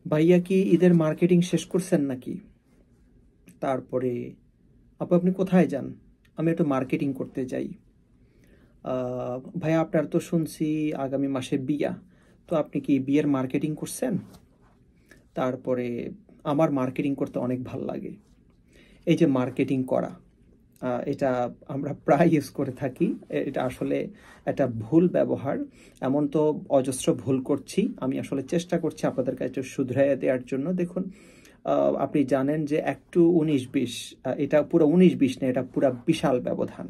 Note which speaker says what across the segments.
Speaker 1: ভাইয়া কি ঈদের মার্কেটিং শেষ করছেন নাকি? তারপরে আপু আপনি কোথায় যান? আমি একটু মার্কেটিং করতে যাই। ভাইয়া আপনার তো শুনছি আগামী মাসে বিয়া, তো আপনি কি বিয়ের মার্কেটিং করছেন? তারপরে আমার মার্কেটিং করতে অনেক ভাল লাগে। এই যে মার্কেটিং করা, এটা আমরা প্রায় ইউজ করে থাকি। এটা আসলে একটা ভুল ব্যবহার। এমন তো অজস্র ভুল করছি, আমি আসলে চেষ্টা করছি আপনাদের কাছে শুধরাইয়া দেওয়ার জন্য। দেখুন, আপনি জানেন যে একটু 19-20, এটা পুরো 19-20 না, এটা পুরো বিশাল ব্যবধান।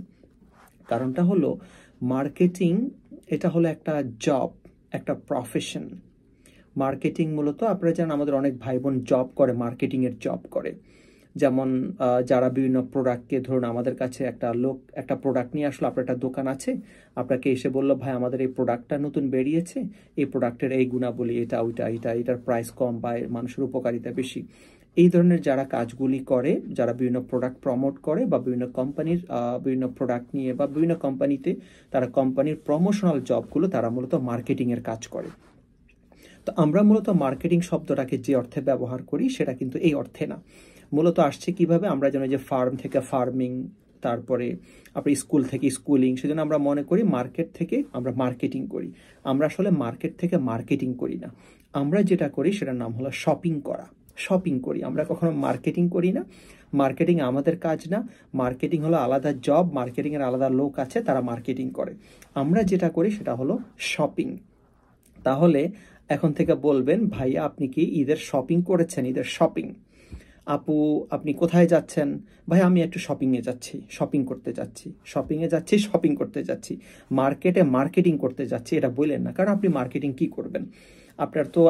Speaker 1: কারণটা হলো মার্কেটিং, এটা হলো একটা জব, একটা প্রফেশন। মার্কেটিং মূলত আপনারা জানেন আমাদের অনেক ভাই বোন জব করে, মার্কেটিংয়ের জব করে। যেমন যারা বিভিন্ন প্রোডাক্টকে, ধরুন আমাদের কাছে একটা লোক একটা প্রোডাক্ট নিয়ে আসলো, আপনার একটা দোকান আছে, আপনাকে এসে বললো ভাই আমাদের এই প্রোডাক্টটা নতুন বেরিয়েছে, এই প্রোডাক্টের এই গুণাবলী এটা ওইটা এটা, এটার প্রাইস কম বা মানুষের উপকারিতা বেশি। এই ধরনের যারা কাজগুলি করে, যারা বিভিন্ন প্রোডাক্ট প্রমোট করে বা বিভিন্ন কোম্পানির বিভিন্ন প্রোডাক্ট নিয়ে বা বিভিন্ন কোম্পানিতে তারা কোম্পানির প্রমোশনাল জবগুলো তারা মূলত মার্কেটিংয়ের কাজ করে। তো আমরা মূলত মার্কেটিং শব্দটাকে যে অর্থে ব্যবহার করি সেটা কিন্তু এই অর্থে না। মূলত আসছে কিভাবে, আমরা যেন যে ফার্ম থেকে ফার্মিং, তারপরে আপনি স্কুল থেকে স্কুলিং, সেজন্য আমরা মনে করি মার্কেট থেকে আমরা মার্কেটিং করি। আমরা আসলে মার্কেট থেকে মার্কেটিং করি না। আমরা যেটা করি সেটার নাম হলো শপিং করা। শপিং করি, আমরা কখনো মার্কেটিং করি না। মার্কেটিং আমাদের কাজ না। মার্কেটিং হলো আলাদা জব, মার্কেটিংয়ের আলাদা লোক আছে, তারা মার্কেটিং করে। আমরা যেটা করি সেটা হলো শপিং। তাহলে এখন থেকে বলবেন ভাইয়া আপনি কি ঈদের শপিং করেছেন? ঈদের শপিং। আপু আপনি কোথায় যাচ্ছেন? ভাই আমি একটু শপিংয়ে যাচ্ছি, শপিং করতে যাচ্ছি, শপিংয়ে যাচ্ছি, শপিং করতে যাচ্ছি। মার্কেটে মার্কেটিং করতে যাচ্ছি এটা বললেন না, কারণ আপনি মার্কেটিং কি করবেন?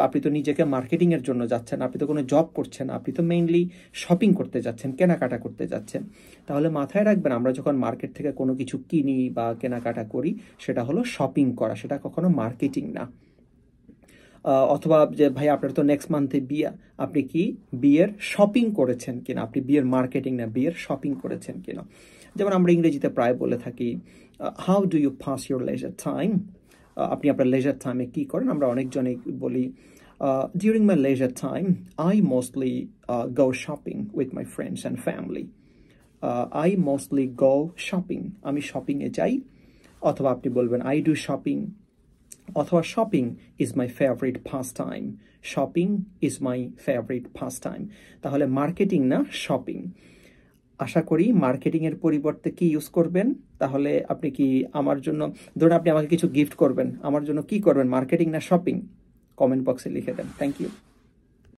Speaker 1: আপনি তো নিজেকে মার্কেটিংয়ের জন্য যাচ্ছেন, আপনি তো কোনো জব করছেন, আপনি তো মেইনলি শপিং করতে যাচ্ছেন, কেনাকাটা করতে যাচ্ছেন। তাহলে মাথায় রাখবেন, আমরা যখন মার্কেট থেকে কোনো কিছু কিনি বা কেনাকাটা করি সেটা হলো শপিং করা, সেটা কখনো মার্কেটিং না। অথবা যে ভাই আপনার তো নেক্সট মান্থে বিয়া, আপনি কি বিয়ের শপিং করেছেন কিনা? আপনি বিয়ের মার্কেটিং না, বিয়ের শপিং করেছেন কিনা? যেমন আমরা ইংরেজিতে প্রায় বলে থাকি how do you pass your leisure time. আপনি আপনার লেজার টাইমে কি করেন? আমরা অনেকজনেই বলি during my leisure time I mostly go shopping with my friends and family. I mostly go shopping, আমি শপিংয়ে যাই। অথবা আপনি বলবেন আই ডু শপিং, অথবা shopping is my favourite pastime. Shopping is my favourite pastime. তাহলে marketing না, shopping. আশা করি মার্কেটিংয়ের পরিবর্তে কি ইউজ করবেন। তাহলে আপনি কি আমার জন্য, ধরুন আপনি আমাকে কিছু গিফট করবেন, আমার জন্য কি করবেন, মার্কেটিং না শপিং? কমেন্ট বক্সে লিখে দেন। Thank you.